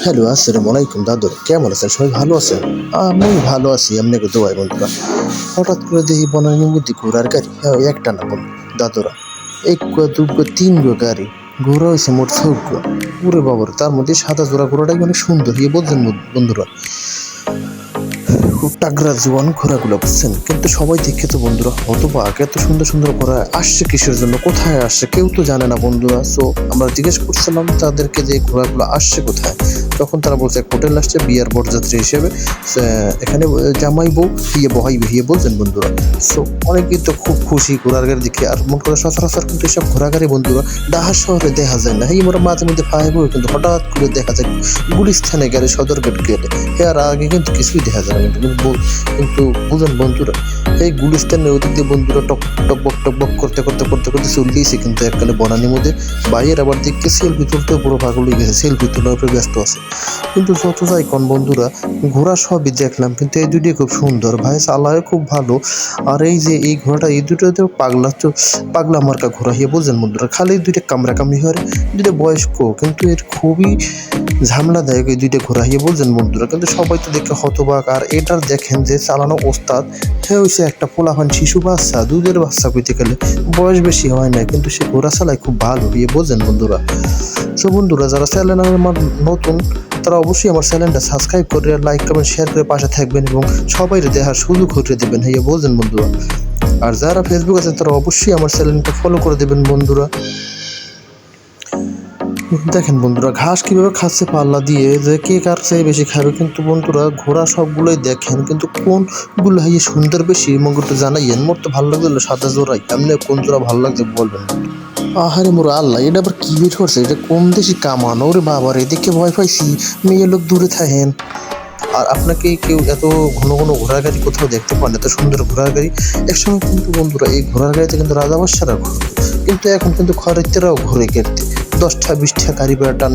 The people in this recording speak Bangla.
হ্যালো, আসসালামু আলাইকুম দাদু, কেমন আছেন? সবাই ভালো আছেন? আমি ভালো আছি, আপনাকে দোয়াই বন্ধুরা। হঠাৎ করে দেখি বনানীর মধ্যে ঘোড়ার গাড়ি, হ্যাঁ একটা না বন্ধু দাদুরা, এক দুগো তিন গো গাড়ি, ঘোড়া হয়েছে মোট চৌদ্দ। ওরে বাবার, তার মধ্যে সাদা জোড়া ঘোড়াটাই অনেক সুন্দর, ইয়ে বলছেন বন্ধুরা। খুব টাগরা জোয়ান ঘোড়াগুলো, বুঝছেন? কিন্তু সবাই দেখে তো বন্ধুরা হতবাক, এত সুন্দর সুন্দর ঘোড়া আসছে কিসের জন্য, কোথায় আসছে কেউ তো জানে না বন্ধুরা। সো আমরা জিজ্ঞেস করছিলাম তাদেরকে যে ঘোড়াগুলো আসছে কোথায়, তখন তারা বলছে হোটেল আসছে বিয়ার বরযাত্রী হিসেবে, এখানে জামাই বউ বিয়ে বহাইবে হিয়ে বলছেন বন্ধুরা। সো অনেকেই তো খুব খুশি ঘোড়ার গাড়ি দেখে। আর মন করে সচরাচর কিন্তু এসব ঘোড়া গাড়ি বন্ধুরা ঢাকা শহরে দেখা যায় না, এই মোরা মাঝে মধ্যে পাইব, কিন্তু হঠাৎ করে দেখা যায় গুলিস্থানে গেলে, সদরঘাট গেলে, এর আগে কিন্তু কিছুই দেখা যায় না। কিন্তু বুঝেন বন্ধুরা, এই গুলিস্তানের ওদিক দিয়ে বন্ধুরা টকবক করতে করতে করতে করতে চললেইছে, কিন্তু এককালে বনানির মধ্যে বাইরের আবার দেখতে সেলফি তুলতে পুরো পাগল হয়ে গেছে, সেলফি তোলার উপরে ব্যস্ত আছে। কিন্তু যত যাই কোন বন্ধুরা, ঘোড়া সবই দেখলাম, কিন্তু এই দুটি খুব সুন্দর, ভাই চালায় খুব ভালো। আর এই যে এই ঘোড়াটা, এই দুটো পাগলা মার্কা ঘোড়া হিয়ে বুঝলেন বন্ধুরা, খালি দুইটা কামড়ি হয়, দুইটা বয়স্ক, কিন্তু এর খুবই ঝামেলাদায়ক এই দুইটা ঘোড়া হিয়ে বলছেন বন্ধুরা। কিন্তু সবাই তো দেখে হতবাক। আর এটার দেখেন যে চালানো ওস্তাদ, সে হয়েছে একটা পোলাপান শিশু বাচ্চা, দুধের বাচ্চা কইতে গেলে, বয়স বেশি হয় না, কিন্তু সে ঘোড়া চালায় খুব ভালো হিয়ে বোঝেন বন্ধুরা। সো বন্ধুরা, যারা চ্যানেল আমার নতুন, তারা অবশ্যই আমার চ্যানেলটা সাবস্ক্রাইব করে, লাইক কমেন্ট শেয়ার করে পাশে থাকবেন এবং সবাই দেখার সুযোগ করে দেবেন হিয়ে বোঝেন বন্ধুরা। আর যারা ফেসবুক আছেন তারা অবশ্যই আমার চ্যানেলটা ফলো করে দেবেন বন্ধুরা। দেখেন বন্ধুরা, ঘাস কিভাবে খাচ্ছে পাল্লা দিয়ে, যে কে কার চেয়ে বেশি খাবে। কিন্তু বন্ধুরা ঘোড়া সবগুলোই দেখেন, কিন্তু কোনগুলো হাইয়ে সুন্দর বেশি মগ একটু জানাইয়েন। মোর তো ভালো লাগলো সাদা জোড়াই, এমনি কোন জোড়া ভালো লাগছে বলবেন। আহারে মোর আল্লাহ, এটা আবার কি বের করছে? এটা কোন দেশি কামানো রে বাবার, এদিকে ভয় পাইছি। মেয়ে লোক দূরে থাকেন। আর আপনাকে কেউ এত ঘন ঘন ঘোড়ার গাড়ি কোথাও দেখতে পান? এত সুন্দর ঘোড়ার গাড়ি একসময় কিন্তু বন্ধুরা এই ঘোড়ার গাড়িতে কিন্তু রাজা বাদশারা ঘুরতো, কিন্তু এখন কিন্তু খরিদ্দাররাও ঘুরে কেটে 10টা 20টা গাড়ি বেড়া টানে।